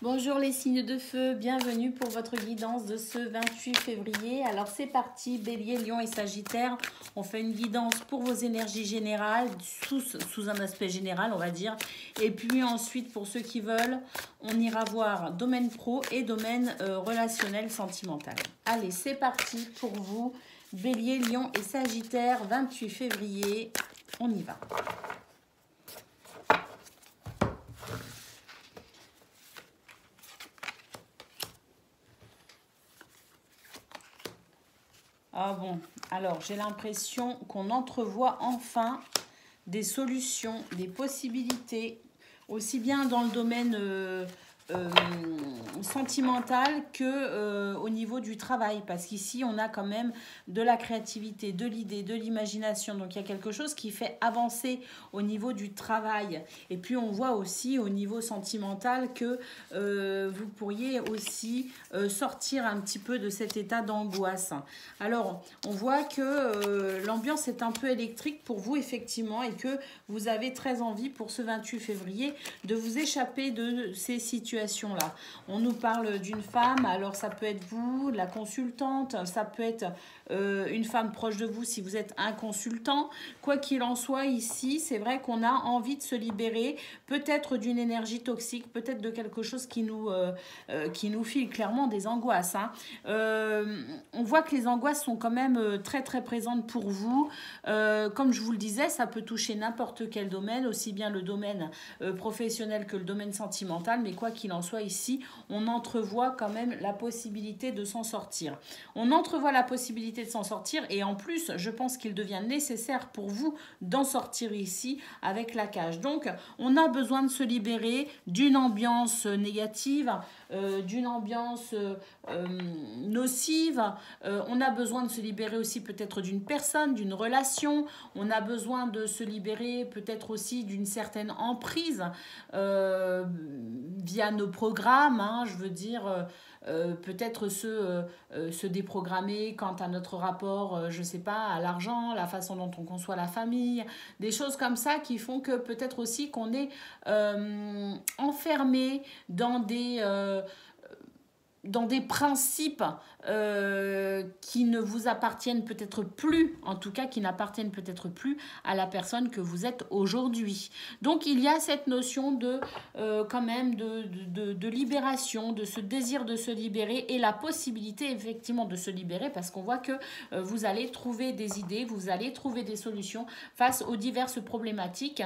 Bonjour les signes de feu, bienvenue pour votre guidance de ce 28 février. Alors c'est parti, Bélier, Lion et Sagittaire. On fait une guidance pour vos énergies générales, sous un aspect général on va dire. Et puis ensuite pour ceux qui veulent, on ira voir domaine pro et domaine relationnel sentimental. Allez, c'est parti pour vous, Bélier, Lion et Sagittaire, 28 février, on y va. Ah bon, alors j'ai l'impression qu'on entrevoit enfin des solutions, des possibilités, aussi bien dans le domaine sentimental que au niveau du travail, parce qu'ici on a quand même de la créativité, de l'idée, de l'imagination, donc il y a quelque chose qui fait avancer au niveau du travail. Et puis on voit aussi au niveau sentimental que vous pourriez aussi sortir un petit peu de cet état d'angoisse. Alors on voit que l'ambiance est un peu électrique pour vous effectivement, et que vous avez très envie pour ce 28 février de vous échapper de ces situations là. On nous parle d'une femme, alors ça peut être vous, la consultante, ça peut être une femme proche de vous si vous êtes un consultant. Quoi qu'il en soit, ici, c'est vrai qu'on a envie de se libérer, peut-être d'une énergie toxique, peut-être de quelque chose qui nous file clairement des angoisses. Hein. On voit que les angoisses sont quand même très très présentes pour vous. Comme je vous le disais, ça peut toucher n'importe quel domaine, aussi bien le domaine professionnel que le domaine sentimental, mais quoi qu'il en soit ici, on entrevoit quand même la possibilité de s'en sortir. On entrevoit la possibilité de s'en sortir, et en plus, je pense qu'il devient nécessaire pour vous d'en sortir ici avec la cage. Donc, on a besoin de se libérer d'une ambiance négative, d'une ambiance nocive. On a besoin de se libérer aussi peut-être d'une personne, d'une relation. On a besoin de se libérer peut-être aussi d'une certaine emprise via nos programmes, hein, je veux dire, peut-être se déprogrammer quant à notre rapport, je ne sais pas, à l'argent, la façon dont on conçoit la famille, des choses comme ça qui font que peut-être aussi qu'on est enfermé dans des principes qui ne vous appartiennent peut-être plus, en tout cas qui n'appartiennent peut-être plus à la personne que vous êtes aujourd'hui. Donc il y a cette notion de quand même de libération, de ce désir de se libérer, et la possibilité effectivement de se libérer, parce qu'on voit que vous allez trouver des idées, vous allez trouver des solutions face aux diverses problématiques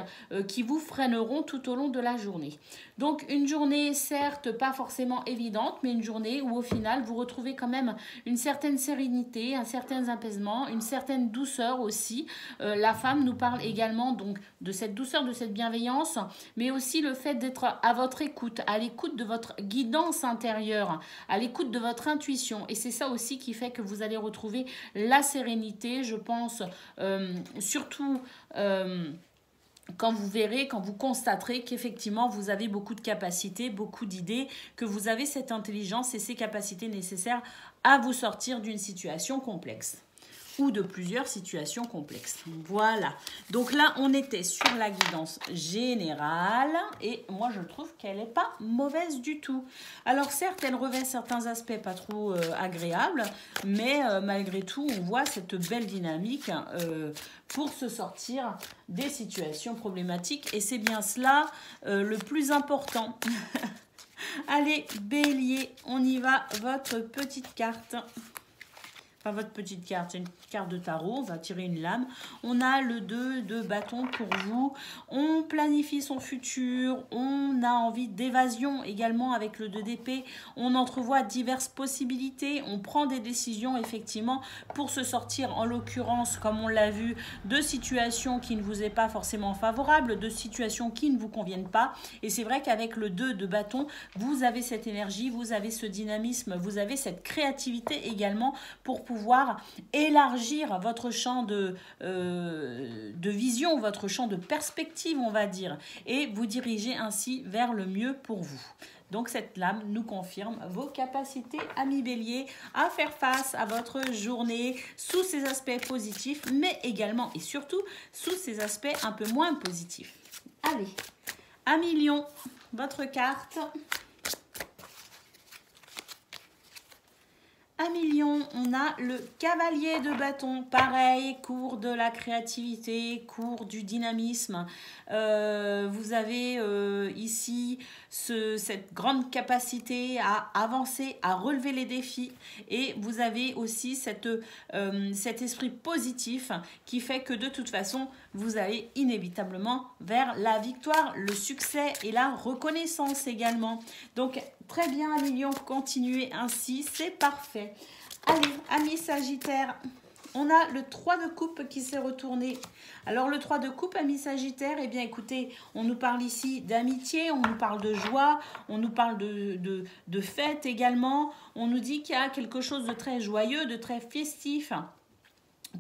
qui vous freineront tout au long de la journée. Donc une journée certes pas forcément évidente, mais une journée où au final vous retrouvez quand même une certaine sérénité, un certain apaisement, une certaine douceur aussi. La femme nous parle également donc de cette douceur, de cette bienveillance, mais aussi le fait d'être à votre écoute, à l'écoute de votre guidance intérieure, à l'écoute de votre intuition. Et c'est ça aussi qui fait que vous allez retrouver la sérénité, je pense, surtout quand vous verrez, quand vous constaterez qu'effectivement vous avez beaucoup de capacités, beaucoup d'idées, que vous avez cette intelligence et ces capacités nécessaires à vous sortir d'une situation complexe ou de plusieurs situations complexes. Voilà. Donc là, on était sur la guidance générale, et moi, je trouve qu'elle n'est pas mauvaise du tout. Alors certes, elle revêt certains aspects pas trop agréables, mais malgré tout, on voit cette belle dynamique pour se sortir des situations problématiques, et c'est bien cela le plus important. Allez, Bélier, on y va, votre petite carte. Enfin, votre petite carte, c'est une carte de tarot, on va tirer une lame. On a le 2 de bâton pour vous. On planifie son futur, on a envie d'évasion également avec le 2 d'épée. On entrevoit diverses possibilités, on prend des décisions effectivement pour se sortir, en l'occurrence, comme on l'a vu, de situations qui ne vous est pas forcément favorables, de situations qui ne vous conviennent pas. Et c'est vrai qu'avec le 2 de bâton, vous avez cette énergie, vous avez ce dynamisme, vous avez cette créativité également pour pouvoir élargir votre champ de vision, votre champ de perspective, on va dire, et vous diriger ainsi vers le mieux pour vous. Donc cette lame nous confirme vos capacités, amis Bélier, à faire face à votre journée sous ses aspects positifs, mais également et surtout sous ses aspects un peu moins positifs. Allez, amis Lion, votre carte. Amis Lion, on a le cavalier de bâton. Pareil, cours de la créativité, cours du dynamisme. Vous avez ici cette grande capacité à avancer, à relever les défis. Et vous avez aussi cet esprit positif qui fait que de toute façon, vous allez inévitablement vers la victoire, le succès et la reconnaissance également. Donc, très bien, amis Lion, continuez ainsi, c'est parfait. Allez, amis Sagittaire, on a le 3 de coupe qui s'est retourné. Alors, le 3 de coupe, amis Sagittaire, eh bien, écoutez, on nous parle ici d'amitié, on nous parle de joie, on nous parle de fête également. On nous dit qu'il y a quelque chose de très joyeux, de très festif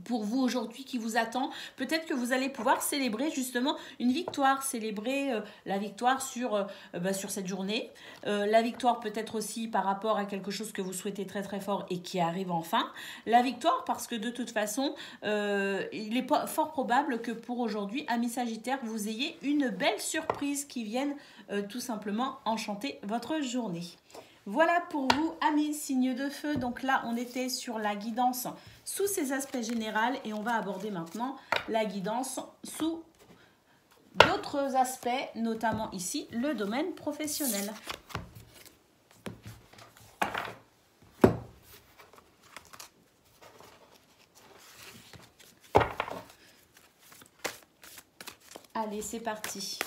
pour vous aujourd'hui qui vous attend. Peut-être que vous allez pouvoir célébrer justement une victoire, célébrer la victoire sur cette journée, la victoire peut-être aussi par rapport à quelque chose que vous souhaitez très très fort et qui arrive enfin, la victoire parce que de toute façon il est fort probable que pour aujourd'hui, amis Sagittaire, vous ayez une belle surprise qui vienne tout simplement enchanter votre journée. Voilà pour vous, amis signes de feu. Donc là, on était sur la guidance sous ses aspects généraux et on va aborder maintenant la guidance sous d'autres aspects, notamment ici, le domaine professionnel. Allez, c'est parti.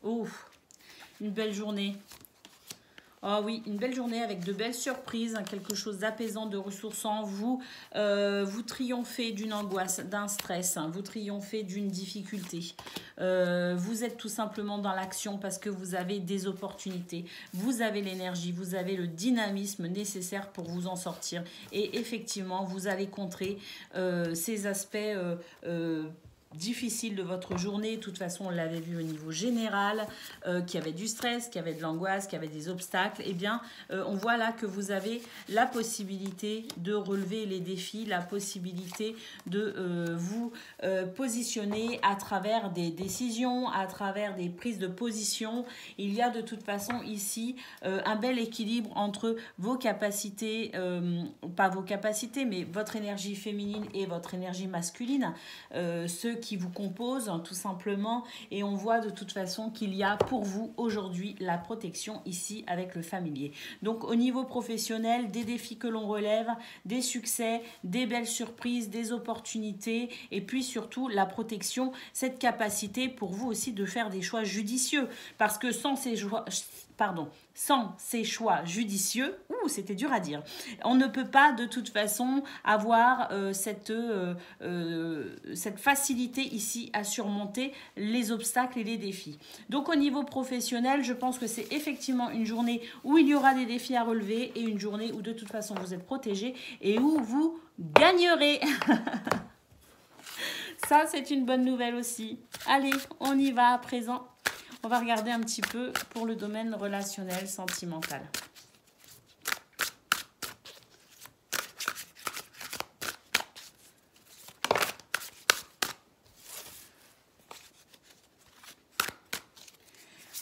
Ouf, une belle journée. Oh oui, une belle journée avec de belles surprises, hein, quelque chose d'apaisant, de ressourçant. Vous triomphez d'une angoisse, d'un stress, hein, vous triomphez d'une difficulté. Vous êtes tout simplement dans l'action parce que vous avez des opportunités. Vous avez l'énergie, vous avez le dynamisme nécessaire pour vous en sortir. Et effectivement, vous allez contrer ces aspects difficile de votre journée. De toute façon, on l'avait vu au niveau général, qu'il y avait du stress, qu'il y avait de l'angoisse, qu'il y avait des obstacles. Eh bien, on voit là que vous avez la possibilité de relever les défis, la possibilité de vous positionner à travers des décisions, à travers des prises de position. Il y a de toute façon ici un bel équilibre entre vos capacités, pas vos capacités, mais votre énergie féminine et votre énergie masculine, ceux qui vous composent tout simplement, et on voit de toute façon qu'il y a pour vous aujourd'hui la protection ici avec le familier. Donc au niveau professionnel, des défis que l'on relève, des succès, des belles surprises, des opportunités et puis surtout la protection, cette capacité pour vous aussi de faire des choix judicieux parce que sans ces choix judicieux, c'était dur à dire, on ne peut pas de toute façon avoir cette facilité ici à surmonter les obstacles et les défis. Donc au niveau professionnel, je pense que c'est effectivement une journée où il y aura des défis à relever et une journée où de toute façon vous êtes protégé et où vous gagnerez. Ça, c'est une bonne nouvelle aussi. Allez, on y va à présent. On va regarder un petit peu pour le domaine relationnel, sentimental.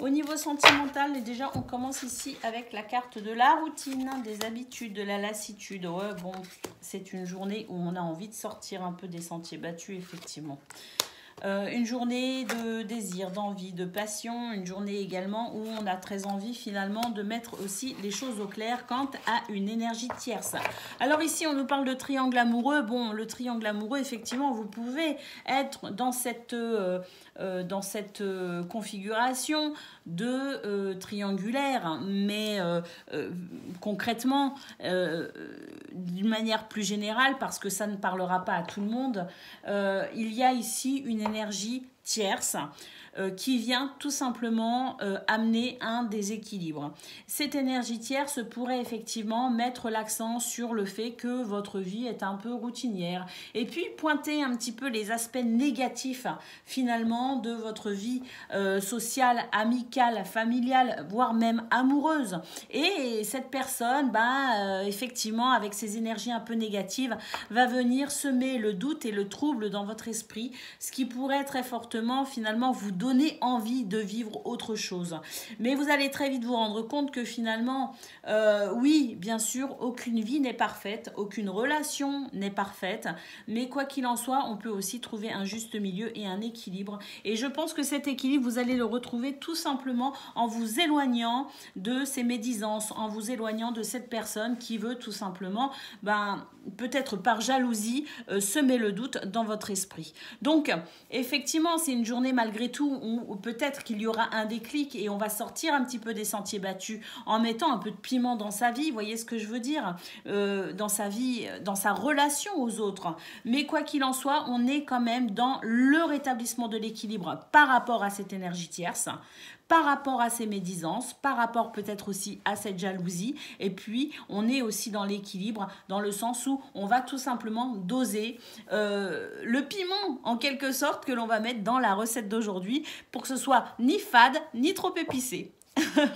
Au niveau sentimental, déjà, on commence ici avec la carte de la routine, des habitudes, de la lassitude. Ouais, bon, c'est une journée où on a envie de sortir un peu des sentiers battus, effectivement. Une journée de désir, d'envie, de passion, une journée également où on a très envie finalement de mettre aussi les choses au clair quant à une énergie tierce. Alors ici on nous parle de triangle amoureux. Bon, le triangle amoureux, effectivement, vous pouvez être dans cette configuration de triangulaire, mais concrètement, d'une manière plus générale, parce que ça ne parlera pas à tout le monde, il y a ici une énergie tierce qui vient tout simplement amener un déséquilibre. Cette énergie tierce pourrait effectivement mettre l'accent sur le fait que votre vie est un peu routinière et puis pointer un petit peu les aspects négatifs finalement de votre vie sociale, amicale, familiale, voire même amoureuse. Et cette personne, effectivement, avec ses énergies un peu négatives, va venir semer le doute et le trouble dans votre esprit, ce qui pourrait très fortement finalement vous donner envie de vivre autre chose. Mais vous allez très vite vous rendre compte que finalement, oui, bien sûr, aucune vie n'est parfaite, aucune relation n'est parfaite, mais quoi qu'il en soit, on peut aussi trouver un juste milieu et un équilibre. Et je pense que cet équilibre, vous allez le retrouver tout simplement en vous éloignant de ces médisances, en vous éloignant de cette personne qui veut tout simplement, peut-être par jalousie, semer le doute dans votre esprit. Donc, effectivement, c'est une journée malgré tout où peut-être qu'il y aura un déclic et on va sortir un petit peu des sentiers battus en mettant un peu de piment dans sa vie, vous voyez ce que je veux dire, dans sa vie, dans sa relation aux autres. Mais quoi qu'il en soit, on est quand même dans le rétablissement de l'équilibre par rapport à cette énergie tierce, par rapport à ces médisances, par rapport peut-être aussi à cette jalousie. Et puis, on est aussi dans l'équilibre, dans le sens où on va tout simplement doser le piment, en quelque sorte, que l'on va mettre dans la recette d'aujourd'hui pour que ce soit ni fade, ni trop épicé.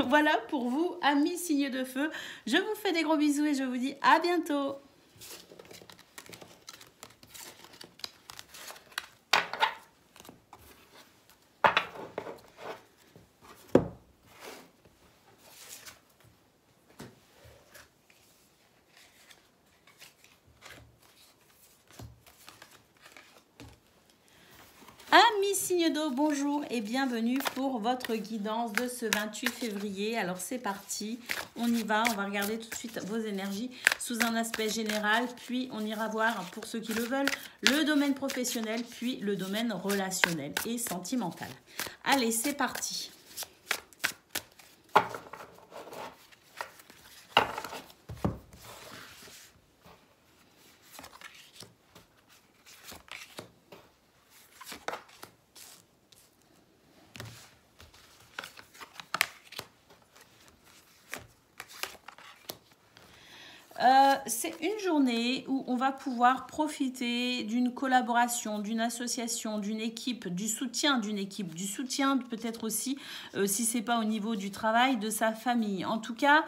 Voilà pour vous, amis signes de feu. Je vous fais des gros bisous et je vous dis à bientôt. Amis signes d'eau, bonjour et bienvenue pour votre guidance de ce 28 février. Alors c'est parti, on y va, on va regarder tout de suite vos énergies sous un aspect général, puis on ira voir, pour ceux qui le veulent, le domaine professionnel, puis le domaine relationnel et sentimental. Allez, c'est parti. C'est une journée où on va pouvoir profiter d'une collaboration, d'une association, d'une équipe, du soutien d'une équipe, du soutien peut-être aussi, si ce n'est pas au niveau du travail, de sa famille. En tout cas,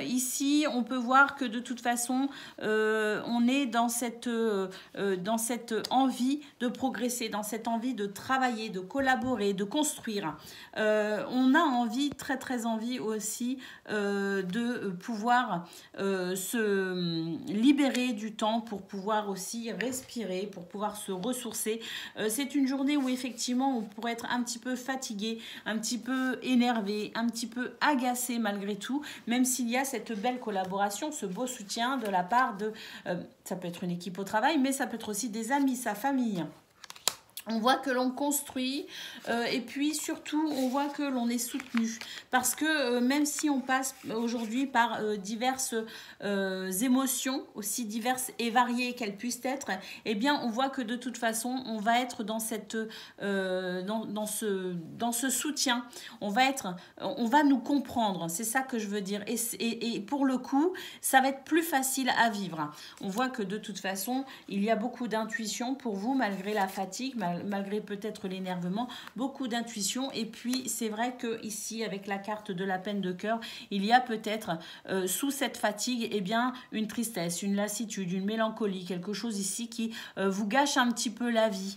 ici, on peut voir que de toute façon, on est dans cette envie de progresser, dans cette envie de travailler, de collaborer, de construire. On a envie, très très envie aussi, de pouvoir se libérer du temps pour pouvoir aussi respirer, pour pouvoir se ressourcer. C'est une journée où effectivement on pourrait être un petit peu fatigué, un petit peu énervé, un petit peu agacé malgré tout, même s'il y a cette belle collaboration, ce beau soutien de la part de, ça peut être une équipe au travail, mais ça peut être aussi des amis, sa famille. On voit que l'on construit et puis surtout on voit que l'on est soutenu parce que même si on passe aujourd'hui par diverses émotions, aussi diverses et variées qu'elles puissent être, eh bien on voit que de toute façon on va être dans cette dans ce soutien, on va nous comprendre, c'est ça que je veux dire, et pour le coup ça va être plus facile à vivre. On voit que de toute façon il y a beaucoup d'intuition pour vous malgré la fatigue, malgré peut-être l'énervement, beaucoup d'intuition. Et puis c'est vrai que ici avec la carte de la peine de cœur, il y a peut-être sous cette fatigue une tristesse, une lassitude, une mélancolie, quelque chose ici qui vous gâche un petit peu la vie.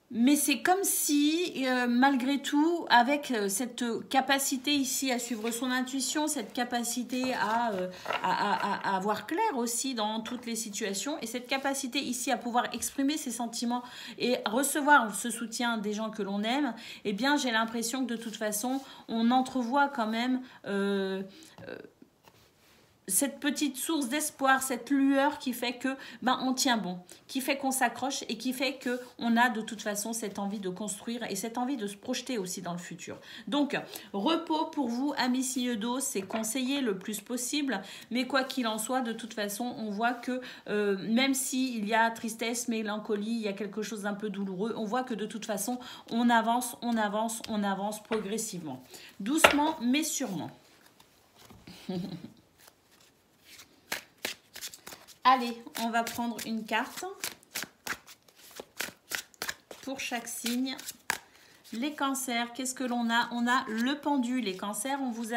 Mais c'est comme si, malgré tout, avec cette capacité ici à suivre son intuition, cette capacité à voir clair aussi dans toutes les situations, et cette capacité ici à pouvoir exprimer ses sentiments et recevoir ce soutien des gens que l'on aime, eh bien j'ai l'impression que de toute façon, on entrevoit quand même cette petite source d'espoir, cette lueur qui fait que on tient bon, qui fait qu'on s'accroche et qui fait que on a de toute façon cette envie de construire et cette envie de se projeter aussi dans le futur. Donc, repos pour vous, amis signes d'eau, c'est conseillé le plus possible, mais quoi qu'il en soit, de toute façon, on voit que même s'il y a tristesse, mélancolie, il y a quelque chose d'un peu douloureux, on voit que de toute façon, on avance, on avance, on avance progressivement. Doucement, mais sûrement. Allez, on va prendre une carte pour chaque signe. Les cancers, qu'est-ce que l'on a? On a le pendu. Les cancers, on vous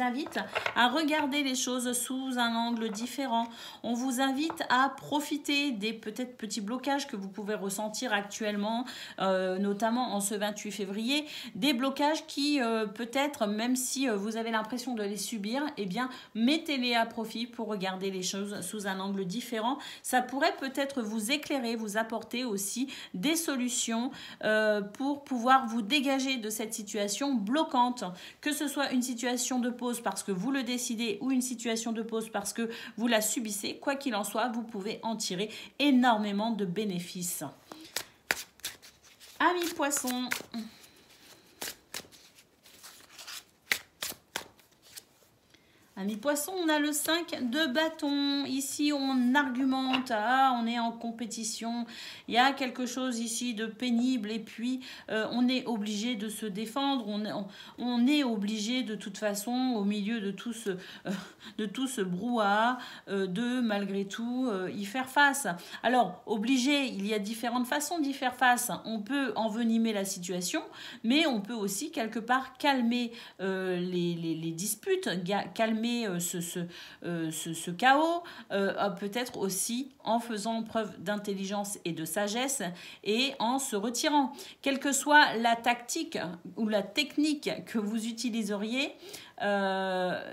invite à regarder les choses sous un angle différent. On vous invite à profiter des peut-être petits blocages que vous pouvez ressentir actuellement, notamment en ce 28 février. Des blocages qui, peut-être, même si vous avez l'impression de les subir, eh bien, mettez-les à profit pour regarder les choses sous un angle différent. Ça pourrait peut-être vous éclairer, vous apporter aussi des solutions pour pouvoir vous dégager de cette situation bloquante, que ce soit une situation de pause parce que vous le décidez ou une situation de pause parce que vous la subissez. Quoi qu'il en soit, vous pouvez en tirer énormément de bénéfices. Amis poissons, amis poissons, on a le 5 de bâton. Ici, on argumente. Ah, on est en compétition. Il y a quelque chose ici de pénible. Et puis, on est obligé de se défendre. On est obligé, de toute façon, au milieu de tout ce brouhaha, de, malgré tout, y faire face. Alors, obligé, il y a différentes façons d'y faire face. On peut envenimer la situation, mais on peut aussi, quelque part, calmer les disputes, calmer ce chaos, peut-être aussi en faisant preuve d'intelligence et de sagesse et en se retirant. Quelle que soit la tactique ou la technique que vous utiliseriez, la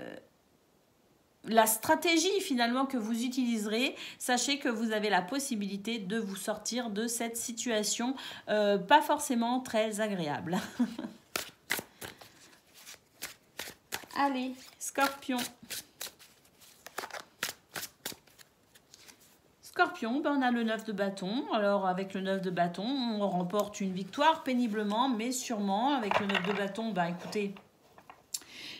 stratégie finalement que vous utiliserez, sachez que vous avez la possibilité de vous sortir de cette situation pas forcément très agréable. Allez, Scorpion. Scorpion, on a le 9 de bâton. Alors, avec le 9 de bâton, on remporte une victoire péniblement, mais sûrement. Avec le 9 de bâton, écoutez,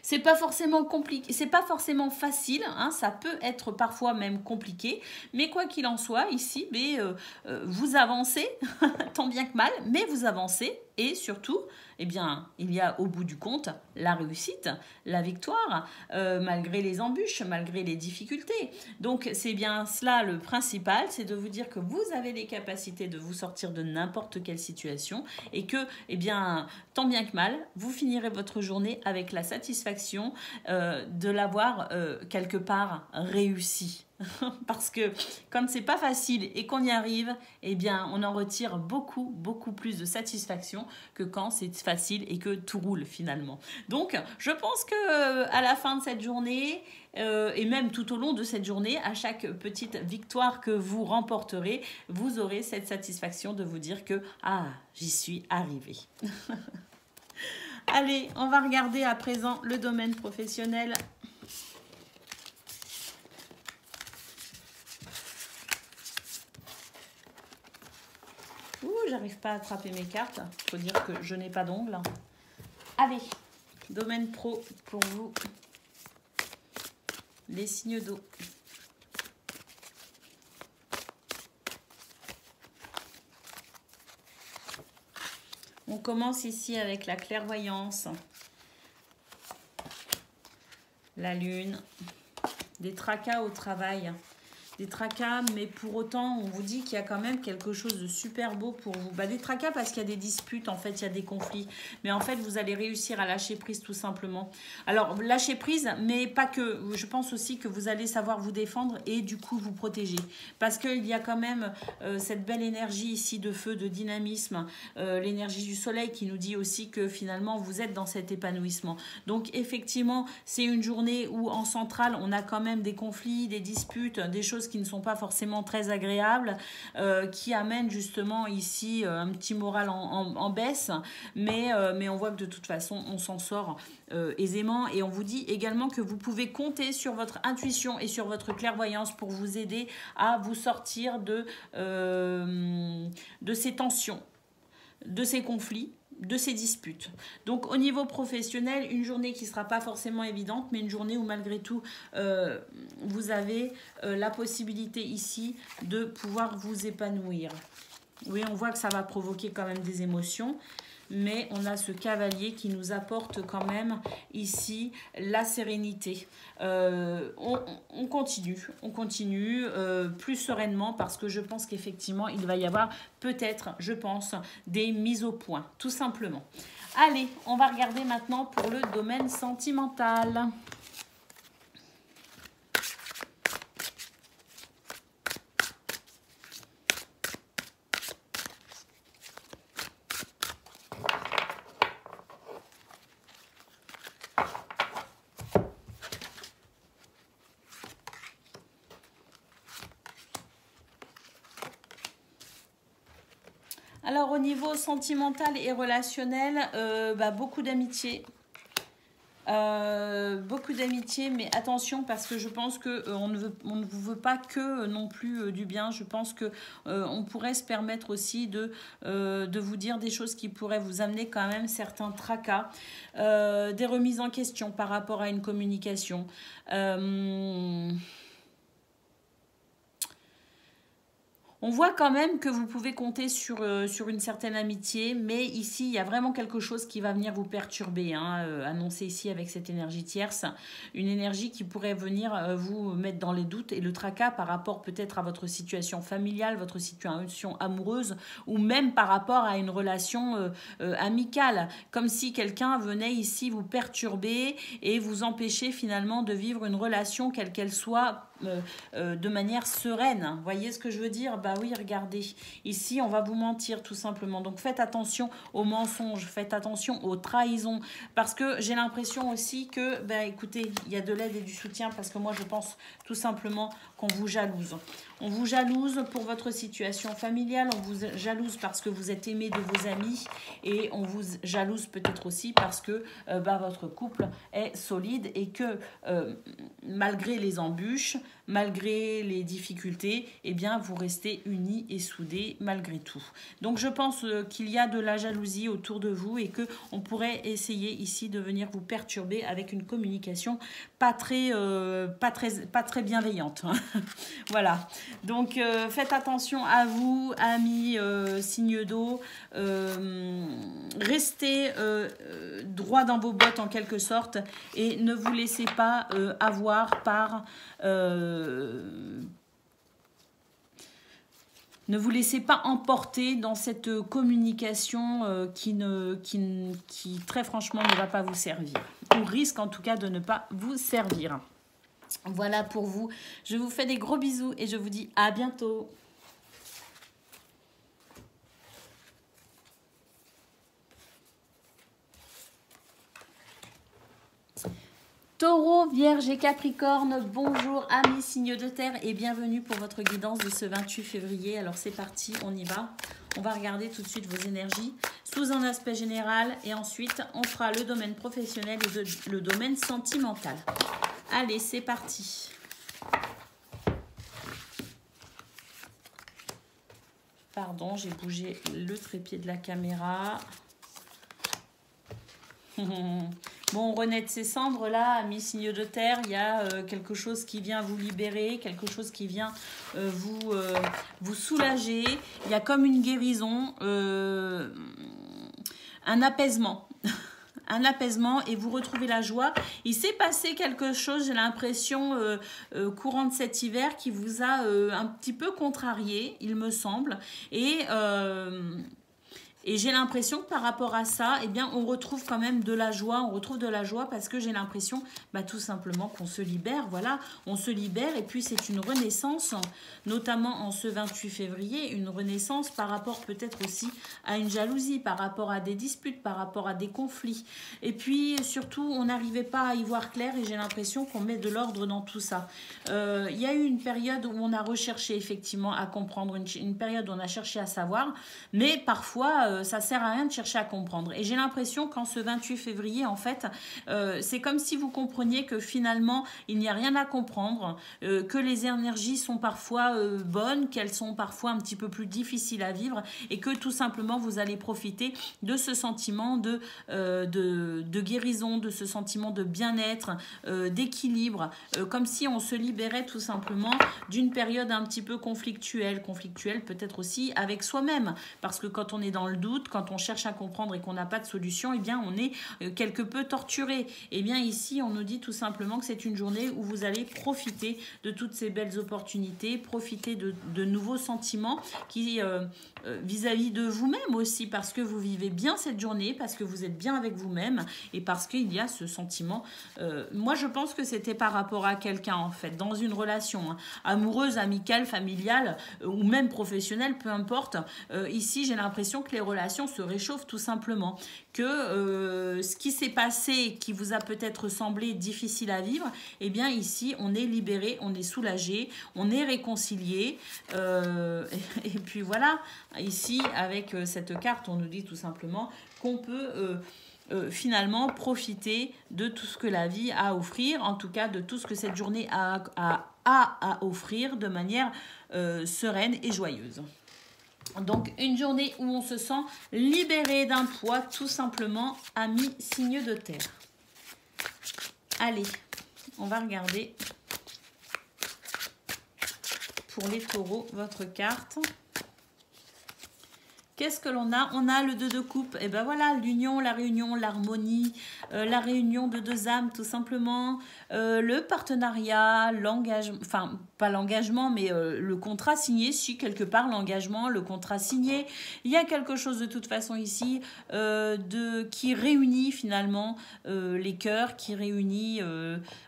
c'est pas forcément compliqué, c'est pas forcément facile, hein, ça peut être parfois même compliqué, mais quoi qu'il en soit, ici, vous avancez, tant bien que mal, mais vous avancez, et surtout, eh bien, il y a au bout du compte la réussite, la victoire, malgré les embûches, malgré les difficultés. Donc, c'est bien cela le principal, c'est de vous dire que vous avez les capacités de vous sortir de n'importe quelle situation et que, eh bien, tant bien que mal, vous finirez votre journée avec la satisfaction de l'avoir quelque part réussi. Parce que quand c'est pas facile et qu'on y arrive, eh bien, on en retire beaucoup, beaucoup plus de satisfaction que quand c'est facile et que tout roule finalement. Donc, je pense que à la fin de cette journée, et même tout au long de cette journée, à chaque petite victoire que vous remporterez, vous aurez cette satisfaction de vous dire que « Ah, j'y suis arrivée ». Allez, on va regarder à présent le domaine professionnel. J'arrive pas à attraper mes cartes. Il faut dire que je n'ai pas d'ongles. Allez, domaine pro pour vous. Les signes d'eau. On commence ici avec la clairvoyance. La lune. Des tracas au travail. Des tracas, mais pour autant, on vous dit qu'il y a quand même quelque chose de super beau pour vous. Des tracas parce qu'il y a des disputes, en fait, il y a des conflits. Mais en fait, vous allez réussir à lâcher prise tout simplement. Alors, lâcher prise, mais pas que. Je pense aussi que vous allez savoir vous défendre et du coup vous protéger. Parce qu'il y a quand même cette belle énergie ici de feu, de dynamisme, l'énergie du soleil qui nous dit aussi que finalement, vous êtes dans cet épanouissement. Donc, effectivement, c'est une journée où en centrale, on a quand même des conflits, des disputes, des choses qui ne sont pas forcément très agréables, qui amènent justement ici un petit moral en baisse, mais on voit que de toute façon, on s'en sort aisément. Et on vous dit également que vous pouvez compter sur votre intuition et sur votre clairvoyance pour vous aider à vous sortir de ces tensions, de ces conflits, de ces disputes. Donc au niveau professionnel, une journée qui ne sera pas forcément évidente, mais une journée où malgré tout, vous avez la possibilité ici de pouvoir vous épanouir. Oui, on voit que ça va provoquer quand même des émotions, mais on a ce cavalier qui nous apporte quand même ici la sérénité. On continue plus sereinement parce que je pense qu'effectivement, il va y avoir peut-être, je pense, des mises au point, tout simplement. Allez, on va regarder maintenant pour le domaine sentimental. Alors au niveau sentimental et relationnel, beaucoup d'amitié. Beaucoup d'amitié, mais attention parce que je pense que on ne vous veut pas que non plus du bien. Je pense que on pourrait se permettre aussi de vous dire des choses qui pourraient vous amener quand même certains tracas, des remises en question par rapport à une communication. On voit quand même que vous pouvez compter sur une certaine amitié, mais ici, il y a vraiment quelque chose qui va venir vous perturber, annoncé ici avec cette énergie tierce, une énergie qui pourrait venir vous mettre dans les doutes et le tracas par rapport peut-être à votre situation familiale, votre situation amoureuse, ou même par rapport à une relation amicale, comme si quelqu'un venait ici vous perturber et vous empêcher finalement de vivre une relation quelle qu'elle soit, de manière sereine. Vous voyez ce que je veux dire? Bah oui, regardez. Ici, on va vous mentir tout simplement. Donc, faites attention aux mensonges, faites attention aux trahisons. Parce que j'ai l'impression aussi que, écoutez, il y a de l'aide et du soutien parce que moi, je pense tout simplement qu'on vous jalouse. On vous jalouse pour votre situation familiale, on vous jalouse parce que vous êtes aimé de vos amis et on vous jalouse peut-être aussi parce que votre couple est solide et que malgré les embûches, malgré les difficultés, eh bien vous restez unis et soudés malgré tout. Donc je pense qu'il y a de la jalousie autour de vous et que on pourrait essayer ici de venir vous perturber avec une communication pas très bienveillante. Voilà. Donc faites attention à vous, amis signes d'eau. Restez droit dans vos bottes en quelque sorte et ne vous laissez pas avoir par... ne vous laissez pas emporter dans cette communication qui très franchement ne va pas vous servir. Ou risque en tout cas de ne pas vous servir. Voilà pour vous. Je vous fais des gros bisous et je vous dis à bientôt. Taureau, Vierge et Capricorne, bonjour amis signes de terre et bienvenue pour votre guidance de ce 28 février. Alors c'est parti, on y va. On va regarder tout de suite vos énergies sous un aspect général et ensuite on fera le domaine professionnel et le domaine sentimental. Allez, c'est parti. Pardon, j'ai bougé le trépied de la caméra. Bon, renaître ses cendres là, amis signes de terre, il y a quelque chose qui vient vous libérer, quelque chose qui vient vous soulager. Il y a comme une guérison, un apaisement. Un apaisement et vous retrouvez la joie. Il s'est passé quelque chose, j'ai l'impression, courant de cet hiver qui vous a un petit peu contrarié, il me semble. Et j'ai l'impression que par rapport à ça, eh bien, on retrouve quand même de la joie. On retrouve de la joie parce que j'ai l'impression, bah, tout simplement, qu'on se libère. Voilà, on se libère. Et puis, c'est une renaissance, notamment en ce 28 février, une renaissance par rapport peut-être aussi à une jalousie, par rapport à des disputes, par rapport à des conflits. Et puis, surtout, on n'arrivait pas à y voir clair et j'ai l'impression qu'on met de l'ordre dans tout ça. Il y a eu une période où on a recherché effectivement à comprendre, une période où on a cherché à savoir, mais parfois, ça sert à rien de chercher à comprendre. Et j'ai l'impression qu'en ce 28 février, en fait, c'est comme si vous compreniez que finalement, il n'y a rien à comprendre, que les énergies sont parfois bonnes, qu'elles sont parfois un petit peu plus difficiles à vivre et que tout simplement, vous allez profiter de ce sentiment de guérison, de ce sentiment de bien-être, d'équilibre, comme si on se libérait tout simplement d'une période un petit peu conflictuelle peut-être aussi avec soi-même, parce que quand on est dans le doute, quand on cherche à comprendre et qu'on n'a pas de solution, eh bien on est quelque peu torturé. Et bien ici, on nous dit tout simplement que c'est une journée où vous allez profiter de toutes ces belles opportunités, profiter de nouveaux sentiments qui vis-à-vis de vous-même aussi, parce que vous vivez bien cette journée, parce que vous êtes bien avec vous-même et parce qu'il y a ce sentiment. Moi, je pense que c'était par rapport à quelqu'un, en fait, dans une relation amoureuse, amicale, familiale ou même professionnelle, peu importe. Ici, j'ai l'impression que les relations se réchauffent tout simplement, que ce qui s'est passé, qui vous a peut-être semblé difficile à vivre, eh bien ici, on est libéré, on est soulagé, on est réconcilié. Et puis voilà, ici, avec cette carte, on nous dit tout simplement qu'on peut finalement profiter de tout ce que la vie a à offrir, en tout cas de tout ce que cette journée a à offrir de manière sereine et joyeuse. Donc une journée où on se sent libéré d'un poids, tout simplement, amis signes de terre. Allez, on va regarder pour les taureaux votre carte. Qu'est-ce que l'on a? On a le 2 de coupe. Et ben voilà, l'union, la réunion, l'harmonie, la réunion de deux âmes, tout simplement. Le partenariat, l'engagement, enfin, pas l'engagement, mais le contrat signé, si quelque part l'engagement, le contrat signé. Il y a quelque chose de toute façon ici qui réunit finalement les cœurs, qui réunit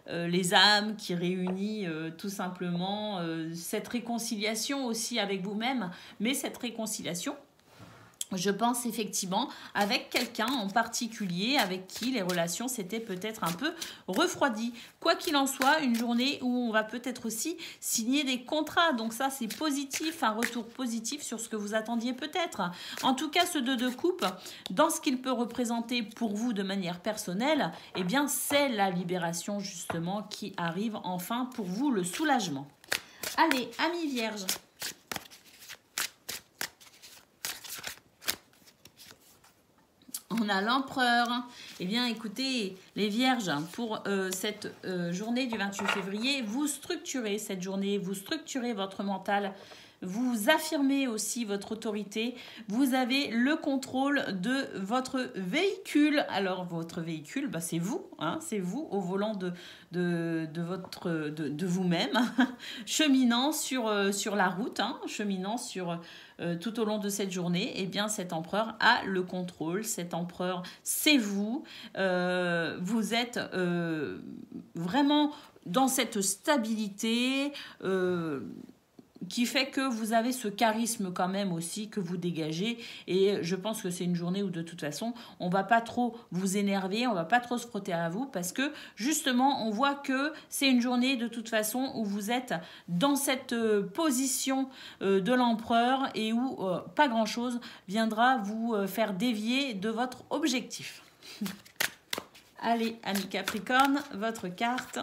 les âmes, qui réunit tout simplement cette réconciliation aussi avec vous-même, mais cette réconciliation, je pense effectivement avec quelqu'un en particulier avec qui les relations s'étaient peut-être un peu refroidies. Quoi qu'il en soit, une journée où on va peut-être aussi signer des contrats. Donc ça, c'est positif, un retour positif sur ce que vous attendiez peut-être. En tout cas, ce 2 de coupe, dans ce qu'il peut représenter pour vous de manière personnelle, eh bien, c'est la libération justement qui arrive enfin pour vous, le soulagement. Allez, amis vierges. On a l'empereur. Eh bien, écoutez, les vierges, pour cette journée du 28 février, vous structurez cette journée, vous structurez votre mental, vous affirmez aussi votre autorité, vous avez le contrôle de votre véhicule. Alors, votre véhicule, bah, c'est vous, hein, c'est vous au volant de vous-même, cheminant sur la route, hein, cheminant tout au long de cette journée. Eh bien, cet empereur a le contrôle, cet empereur, c'est vous. Vous êtes vraiment dans cette stabilité qui fait que vous avez ce charisme quand même aussi que vous dégagez. Et je pense que c'est une journée où de toute façon, on va pas trop vous énerver, on va pas trop se frotter à vous parce que justement, on voit que c'est une journée de toute façon où vous êtes dans cette position de l'empereur et où pas grand-chose viendra vous faire dévier de votre objectif. Allez, amis Capricorne, votre carte.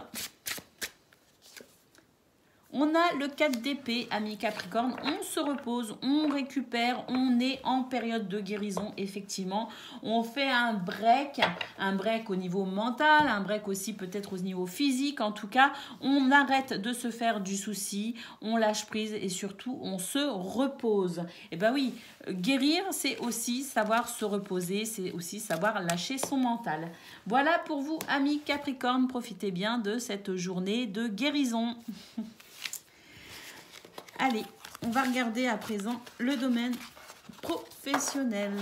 On a le 4 d'épée, amis Capricorne, on se repose, on récupère, on est en période de guérison, effectivement. On fait un break au niveau mental, un break aussi peut-être au niveau physique. En tout cas, on arrête de se faire du souci, on lâche prise et surtout, on se repose. Et ben oui, guérir, c'est aussi savoir se reposer, c'est aussi savoir lâcher son mental. Voilà pour vous, amis Capricorne, profitez bien de cette journée de guérison. Allez, on va regarder à présent le domaine professionnel.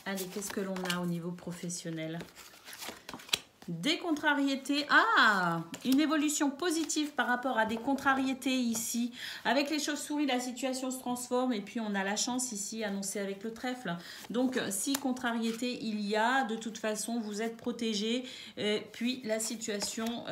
Allez, qu'est-ce que l'on a au niveau professionnel? Des contrariétés. Ah, une évolution positive par rapport à des contrariétés ici. Avec les chauves-souris, la situation se transforme et puis on a la chance ici annoncée avec le trèfle. Donc, si contrariété il y a, de toute façon, vous êtes protégé. Puis, la situation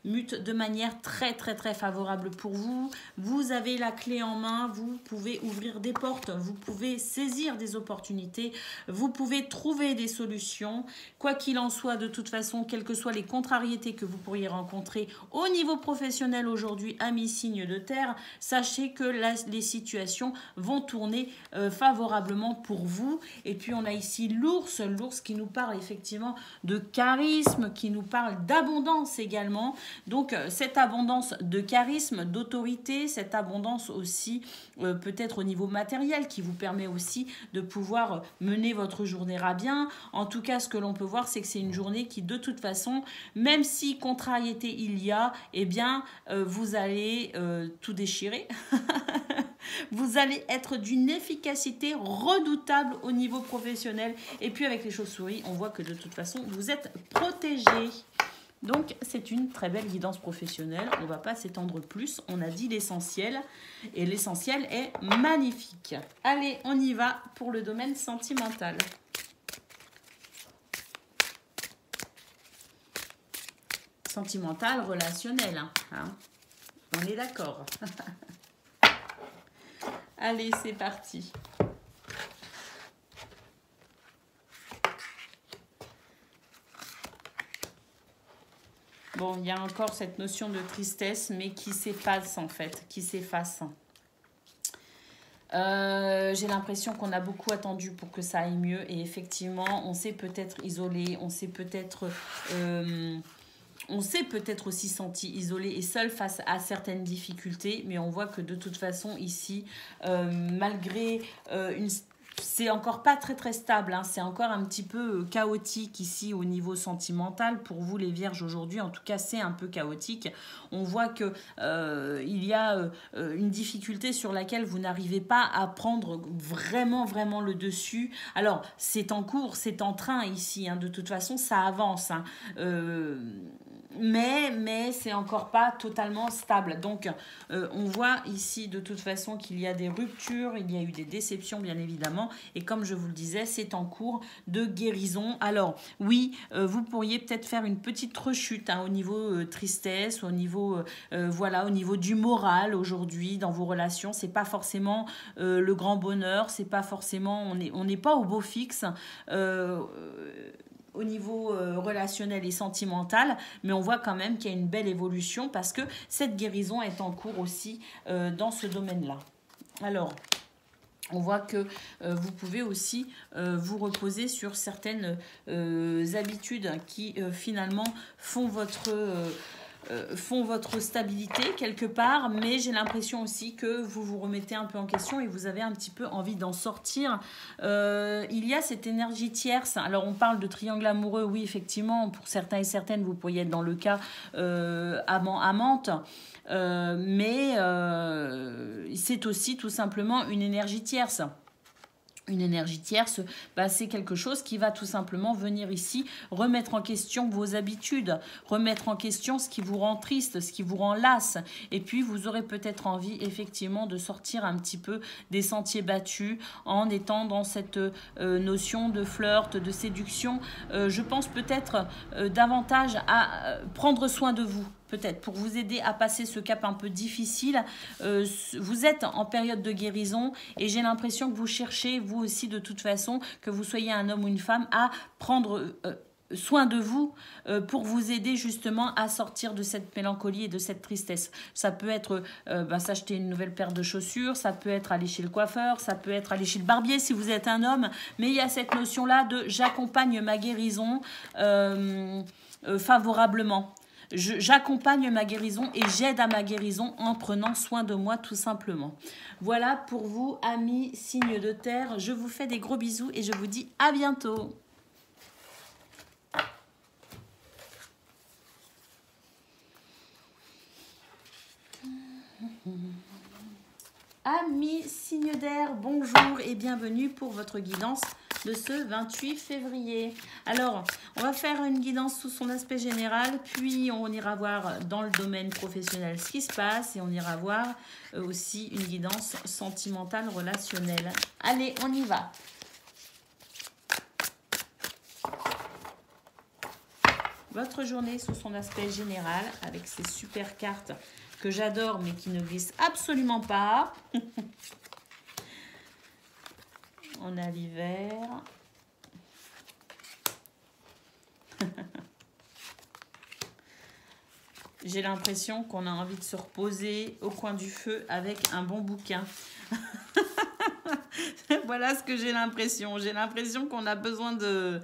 mute de manière très, très, très favorable pour vous. Vous avez la clé en main. Vous pouvez ouvrir des portes. Vous pouvez saisir des opportunités. Vous pouvez trouver des solutions. Quoi qu'il en soit, de toute façon, quelles que soient les contrariétés que vous pourriez rencontrer au niveau professionnel aujourd'hui, amis signes de terre, sachez que les situations vont tourner favorablement pour vous. Et puis on a ici l'ours qui nous parle effectivement de charisme, qui nous parle d'abondance également. Donc cette abondance de charisme, d'autorité, cette abondance aussi peut-être au niveau matériel qui vous permet aussi de pouvoir mener votre journée à bien. En tout cas, ce que l'on peut voir, c'est que c'est une journée qui, de toute façon, même si contrariété il y a, eh bien, vous allez tout déchirer. Vous allez être d'une efficacité redoutable au niveau professionnel. Et puis, avec les chauves-souris, on voit que de toute façon, vous êtes protégé. Donc, c'est une très belle guidance professionnelle. On ne va pas s'étendre plus. On a dit l'essentiel. Et l'essentiel est magnifique. Allez, on y va pour le domaine sentimental. Sentimental, relationnel. Hein. On est d'accord. Allez, c'est parti. Bon, il y a encore cette notion de tristesse, mais qui s'efface en fait, qui s'efface. J'ai l'impression qu'on a beaucoup attendu pour que ça aille mieux. Et effectivement, on s'est peut-être isolé, on s'est peut-être aussi senti isolé et seul face à certaines difficultés. Mais on voit que de toute façon, ici, malgré c'est encore pas très très stable, hein. C'est encore un petit peu chaotique ici au niveau sentimental. Pour vous les vierges aujourd'hui, en tout cas c'est un peu chaotique. On voit que il y a une difficulté sur laquelle vous n'arrivez pas à prendre vraiment le dessus. Alors c'est en cours, c'est en train ici, hein. De toute façon ça avance, hein. Mais c'est encore pas totalement stable. Donc, on voit ici de toute façon qu'il y a des ruptures, il y a eu des déceptions bien évidemment. Et comme je vous le disais, c'est en cours de guérison. Alors, oui, vous pourriez peut-être faire une petite rechute, hein, au niveau tristesse, au niveau, voilà, au niveau du moral aujourd'hui dans vos relations. C'est pas forcément le grand bonheur, c'est pas forcément, on n'est pas au beau fixe. Au niveau relationnel et sentimental, mais on voit quand même qu'il y a une belle évolution parce que cette guérison est en cours aussi dans ce domaine-là. Alors, on voit que vous pouvez aussi vous reposer sur certaines habitudes qui finalement font votre stabilité quelque part, mais j'ai l'impression aussi que vous vous remettez un peu en question et vous avez un petit peu envie d'en sortir. Il y a cette énergie tierce. Alors on parle de triangle amoureux, oui effectivement, pour certains et certaines vous pourriez être dans le cas amant-amante, mais c'est aussi tout simplement une énergie tierce. Une énergie tierce, bah, c'est quelque chose qui va tout simplement venir ici remettre en question vos habitudes, remettre en question ce qui vous rend triste, ce qui vous rend lasse. Et puis, vous aurez peut-être envie, effectivement, de sortir un petit peu des sentiers battus en étant dans cette notion de flirt, de séduction. Je pense peut-être davantage à prendre soin de vous. Peut-être pour vous aider à passer ce cap un peu difficile. Vous êtes en période de guérison et j'ai l'impression que vous cherchez, vous aussi de toute façon, que vous soyez un homme ou une femme, à prendre soin de vous pour vous aider justement à sortir de cette mélancolie et de cette tristesse. Ça peut être s'acheter une nouvelle paire de chaussures, ça peut être aller chez le coiffeur, ça peut être aller chez le barbier si vous êtes un homme, mais il y a cette notion-là de j'accompagne ma guérison favorablement. j'accompagne ma guérison et j'aide à ma guérison en prenant soin de moi tout simplement. Voilà pour vous, amis signes de terre. Je vous fais des gros bisous et je vous dis à bientôt. Amis signes d'air, bonjour et bienvenue pour votre guidance de ce 28 février. Alors, on va faire une guidance sous son aspect général, puis on ira voir dans le domaine professionnel ce qui se passe et on ira voir aussi une guidance sentimentale, relationnelle. Allez, on y va. Votre journée sous son aspect général avec ces super cartes que j'adore mais qui ne glissent absolument pas. On a l'hiver. J'ai l'impression qu'on a envie de se reposer au coin du feu avec un bon bouquin. Voilà ce que j'ai l'impression. J'ai l'impression qu'on a besoin de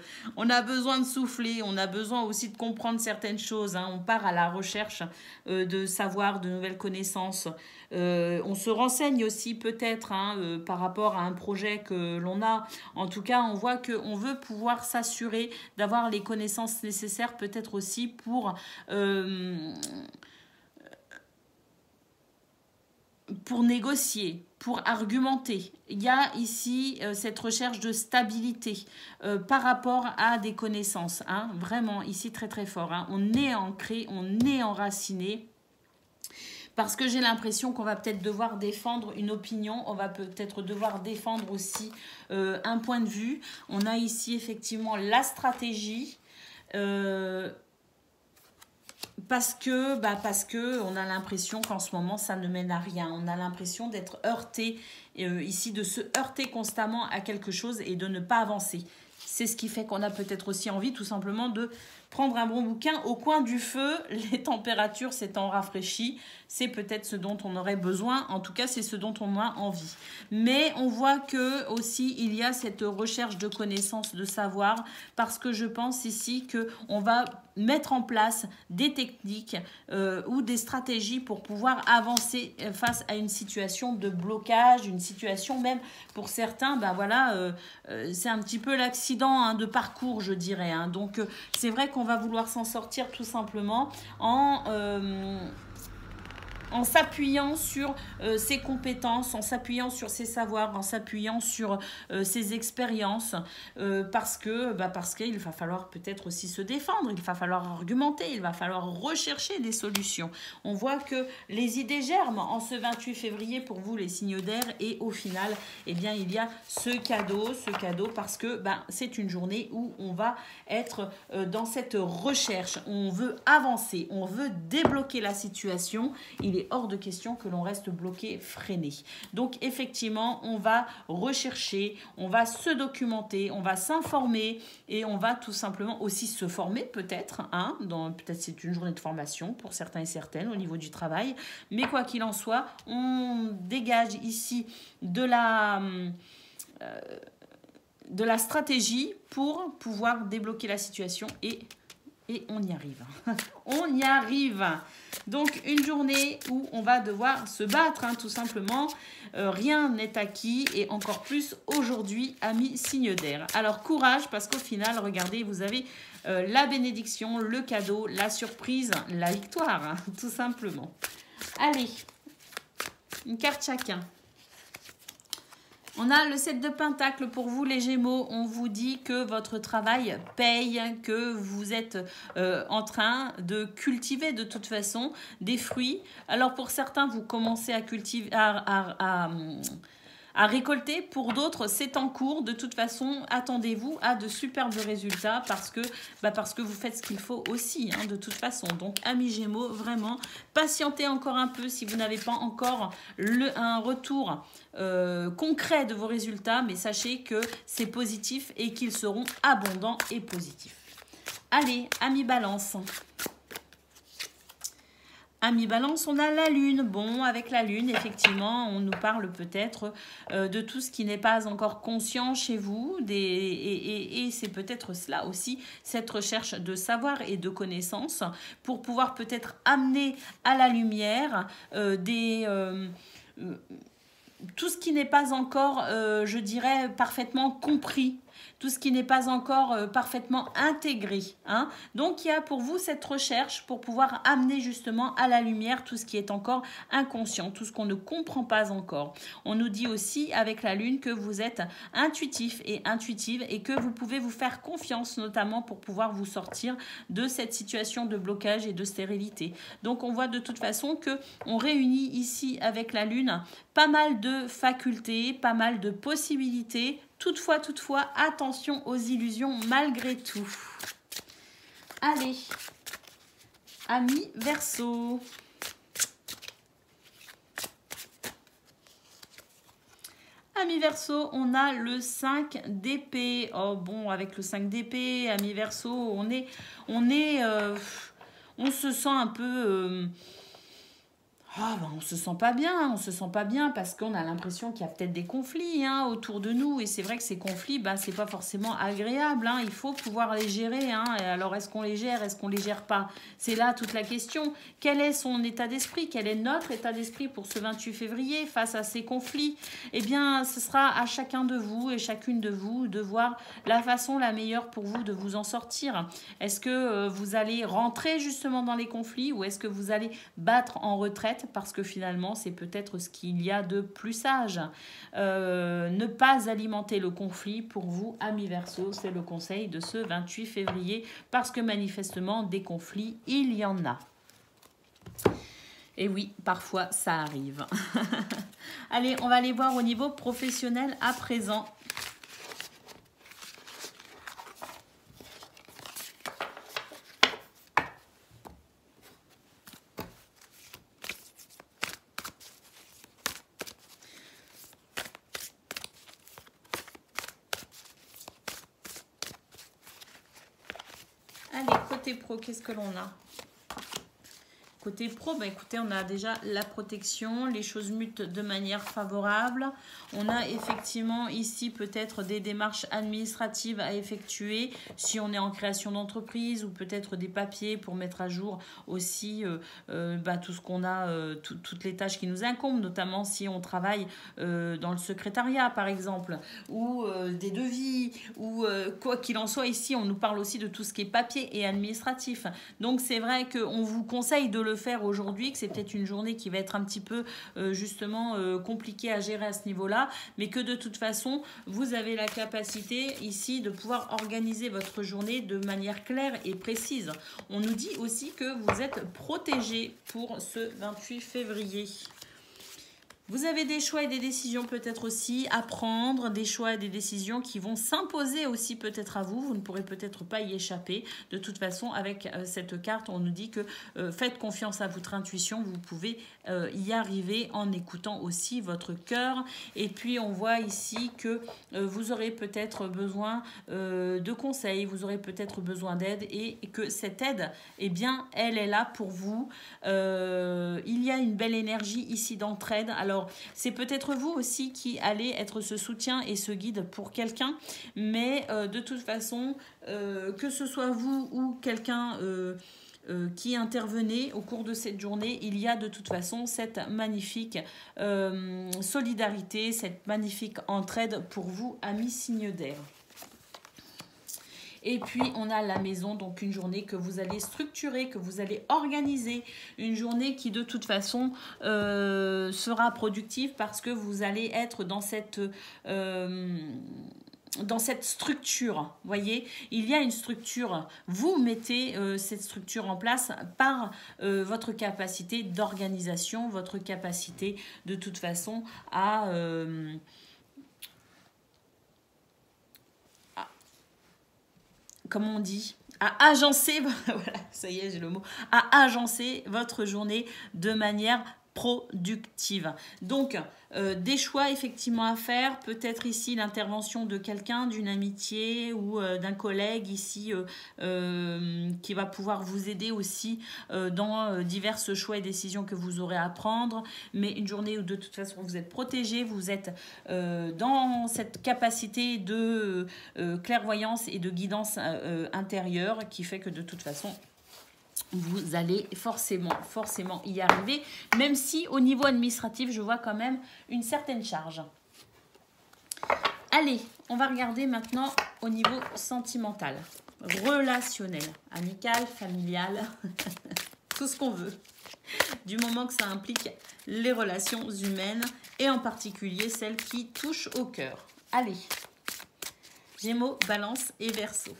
souffler. On a besoin aussi de comprendre certaines choses. Hein. On part à la recherche de savoir, de nouvelles connaissances. On se renseigne aussi peut-être par rapport à un projet que l'on a. En tout cas, on voit qu'on veut pouvoir s'assurer d'avoir les connaissances nécessaires peut-être aussi pour négocier, pour argumenter. Il y a ici cette recherche de stabilité par rapport à des connaissances. Hein, vraiment, ici très très fort. Hein. On est ancré, on est enraciné. Parce que j'ai l'impression qu'on va peut-être devoir défendre une opinion, on va peut-être devoir défendre aussi un point de vue. On a ici effectivement la stratégie. Parce que on a l'impression qu'en ce moment, ça ne mène à rien. On a l'impression d'être heurté, ici, de se heurter constamment à quelque chose et de ne pas avancer. C'est ce qui fait qu'on a peut-être aussi envie tout simplement de prendre un bon bouquin au coin du feu, les températures s'étant rafraîchies. C'est peut-être ce dont on aurait besoin, en tout cas c'est ce dont on a envie. Mais on voit que aussi il y a cette recherche de connaissances, de savoir, parce que je pense ici qu'on va mettre en place des techniques ou des stratégies pour pouvoir avancer face à une situation de blocage, une situation même pour certains, c'est un petit peu l'accident de parcours, je dirais. Hein. Donc c'est vrai qu'on va vouloir s'en sortir tout simplement en s'appuyant sur ses compétences, en s'appuyant sur ses savoirs, en s'appuyant sur ses expériences, parce qu'il va falloir peut-être aussi se défendre, il va falloir argumenter, il va falloir rechercher des solutions. On voit que les idées germent en ce 28 février pour vous les signes d'air et au final, eh bien, il y a ce cadeau parce que c'est une journée où on va être dans cette recherche, on veut avancer, on veut débloquer la situation. Il est hors de question que l'on reste bloqué, freiné. Donc effectivement, on va rechercher, on va se documenter, on va s'informer et on va tout simplement aussi se former peut-être. Peut-être c'est une journée de formation pour certains et certaines au niveau du travail. Mais quoi qu'il en soit, on dégage ici de la stratégie pour pouvoir débloquer la situation et on y arrive. On y arrive. Donc, une journée où on va devoir se battre, tout simplement. Rien n'est acquis et encore plus aujourd'hui, amis signes d'air. Alors, courage parce qu'au final, regardez, vous avez la bénédiction, le cadeau, la surprise, la victoire, tout simplement. Allez, une carte chacun. On a le 7 de Pentacles pour vous les Gémeaux. On vous dit que votre travail paye, que vous êtes en train de cultiver de toute façon des fruits. Alors pour certains, vous commencez à cultiver, à récolter. Pour d'autres, c'est en cours. De toute façon, attendez-vous à de superbes résultats parce que vous faites ce qu'il faut aussi, de toute façon. Donc, amis Gémeaux, vraiment, patientez encore un peu si vous n'avez pas encore un retour concret de vos résultats, mais sachez que c'est positif et qu'ils seront abondants et positifs. Allez, amis Balance. Amis Balance, on a la Lune. Bon, avec la Lune, effectivement, on nous parle peut-être de tout ce qui n'est pas encore conscient chez vous. Et c'est peut-être cela aussi, cette recherche de savoir et de connaissances pour pouvoir peut-être amener à la lumière tout ce qui n'est pas encore, je dirais, parfaitement compris. Tout ce qui n'est pas encore parfaitement intégré. Hein. Donc, il y a pour vous cette recherche pour pouvoir amener justement à la lumière tout ce qui est encore inconscient, tout ce qu'on ne comprend pas encore. On nous dit aussi avec la Lune que vous êtes intuitif et intuitive et que vous pouvez vous faire confiance, notamment pour pouvoir vous sortir de cette situation de blocage et de stérilité. Donc, on voit de toute façon qu'on réunit ici avec la Lune pas mal de facultés, pas mal de possibilités. Toutefois, attention aux illusions malgré tout. Allez, amis Verseau. Amis Verseau, on a le 5 d'épée. Oh bon, avec le 5 d'épée, amis Verseau, on se sent un peu... on se sent pas bien parce qu'on a l'impression qu'il y a peut-être des conflits autour de nous et c'est vrai que ces conflits, c'est pas forcément agréable, il faut pouvoir les gérer, Et alors est-ce qu'on les gère, est-ce qu'on les gère pas? C'est là toute la question. Quel est son état d'esprit? Quel est notre état d'esprit pour ce 28 février face à ces conflits? Eh bien, ce sera à chacun de vous et chacune de vous de voir la façon la meilleure pour vous de vous en sortir. Est-ce que vous allez rentrer justement dans les conflits ou est-ce que vous allez battre en retraite? Parce que finalement, c'est peut-être ce qu'il y a de plus sage. Ne pas alimenter le conflit pour vous, amis Verseau, c'est le conseil de ce 28 février, parce que manifestement, des conflits, il y en a. Et oui, parfois, ça arrive. Allez, on va aller voir au niveau professionnel à présent. Allez, côté pro, qu'est-ce que l'on a? Côté pro, écoutez, on a déjà la protection, les choses mutent de manière favorable. On a effectivement ici peut-être des démarches administratives à effectuer si on est en création d'entreprise ou peut-être des papiers pour mettre à jour aussi tout ce qu'on a, toutes les tâches qui nous incombent, notamment si on travaille dans le secrétariat par exemple, ou des devis, ou quoi qu'il en soit ici, on nous parle aussi de tout ce qui est papier et administratif. Donc c'est vrai qu'on vous conseille de le faire aujourd'hui, que c'est peut-être une journée qui va être un petit peu justement compliquée à gérer à ce niveau-là, mais que de toute façon, vous avez la capacité ici de pouvoir organiser votre journée de manière claire et précise. On nous dit aussi que vous êtes protégé pour ce 28 février. Vous avez des choix et des décisions peut-être aussi à prendre, des choix et des décisions qui vont s'imposer aussi peut-être à vous. Vous ne pourrez peut-être pas y échapper. De toute façon, avec cette carte, on nous dit que faites confiance à votre intuition. Vous pouvez y arriver en écoutant aussi votre cœur. Et puis, on voit ici que vous aurez peut-être besoin de conseils, vous aurez peut-être besoin d'aide et que cette aide, eh bien, elle est là pour vous. Il y a une belle énergie ici d'entraide. Alors, c'est peut-être vous aussi qui allez être ce soutien et ce guide pour quelqu'un, mais de toute façon, que ce soit vous ou quelqu'un qui intervenait au cours de cette journée, il y a de toute façon cette magnifique solidarité, cette magnifique entraide pour vous, amis signes d'air. Et puis, on a la maison, donc une journée que vous allez structurer, que vous allez organiser. Une journée qui, de toute façon, sera productive parce que vous allez être dans cette structure. Voyez, il y a une structure. Vous mettez cette structure en place par votre capacité d'organisation, votre capacité, de toute façon, à comment on dit, à agencer, voilà, ça y est, j'ai le mot, à agencer votre journée de manière productive. Donc, des choix effectivement à faire, peut-être ici l'intervention de quelqu'un, d'une amitié ou d'un collègue ici qui va pouvoir vous aider aussi dans divers choix et décisions que vous aurez à prendre, mais une journée où de toute façon vous êtes protégé, vous êtes dans cette capacité de clairvoyance et de guidance intérieure qui fait que de toute façon vous allez forcément y arriver, même si au niveau administratif, je vois quand même une certaine charge. Allez, on va regarder maintenant au niveau sentimental, relationnel, amical, familial, tout ce qu'on veut, du moment que ça implique les relations humaines et en particulier celles qui touchent au cœur. Allez, Gémeaux, Balance et Verseau.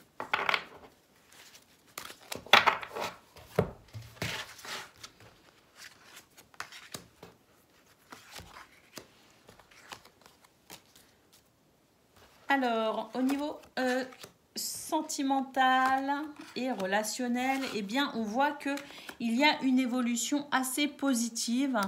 Alors, au niveau sentimental et relationnel, eh bien, on voit qu'il y a une évolution assez positive.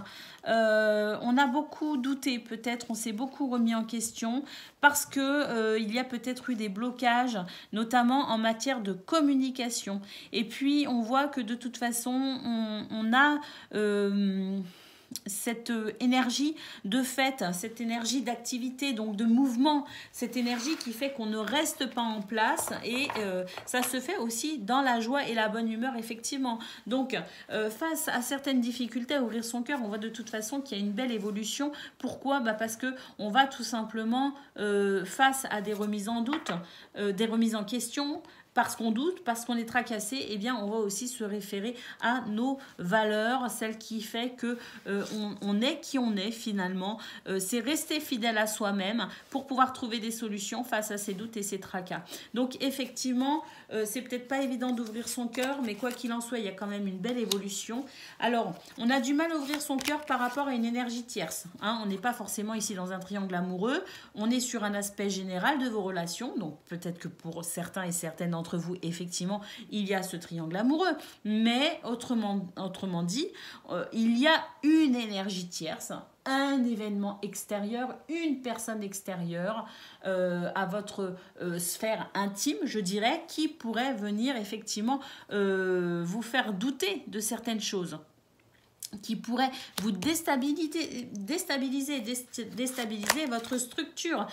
On a beaucoup douté, peut-être, on s'est beaucoup remis en question parce que il y a peut-être eu des blocages, notamment en matière de communication. Et puis, on voit que de toute façon, on a cette énergie de fête, cette énergie d'activité, donc de mouvement, cette énergie qui fait qu'on ne reste pas en place et ça se fait aussi dans la joie et la bonne humeur effectivement. Donc face à certaines difficultés à ouvrir son cœur, on voit de toute façon qu'il y a une belle évolution. Pourquoi? Parce que on va tout simplement face à des remises en doute, des remises en question, parce qu'on doute, parce qu'on est tracassé, eh bien, on va aussi se référer à nos valeurs, celles qui fait que on est qui on est finalement. C'est rester fidèle à soi-même pour pouvoir trouver des solutions face à ces doutes et ces tracas. Donc, effectivement, c'est peut-être pas évident d'ouvrir son cœur, mais quoi qu'il en soit, il y a quand même une belle évolution. Alors, on a du mal à ouvrir son cœur par rapport à une énergie tierce. Hein. On n'est pas forcément ici dans un triangle amoureux. On est sur un aspect général de vos relations. Donc, peut-être que pour certains et certaines d'entre vous, effectivement, il y a ce triangle amoureux. Mais autrement dit, il y a une énergie tierce, un événement extérieur, une personne extérieure à votre sphère intime, je dirais, qui pourrait venir effectivement vous faire douter de certaines choses, qui pourrait vous déstabiliser votre structure.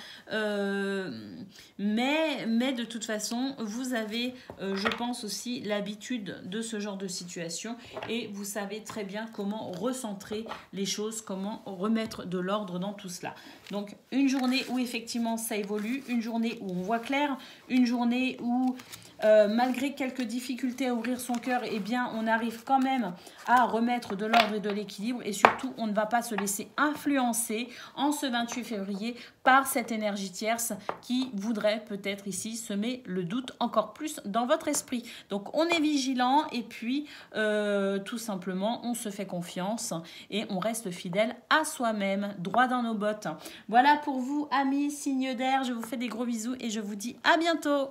Mais de toute façon, vous avez, je pense aussi, l'habitude de ce genre de situation et vous savez très bien comment recentrer les choses, comment remettre de l'ordre dans tout cela. Donc, une journée où effectivement ça évolue, une journée où on voit clair, une journée où malgré quelques difficultés à ouvrir son cœur, eh bien, on arrive quand même à remettre de l'ordre et de l'équilibre et surtout, on ne va pas se laisser influencer en ce 28 février par cette énergie tierce qui voudrait peut-être ici semer le doute encore plus dans votre esprit. Donc, on est vigilant et puis tout simplement, on se fait confiance et on reste fidèle à soi-même, droit dans nos bottes. Voilà pour vous, amis signes d'air. Je vous fais des gros bisous et je vous dis à bientôt.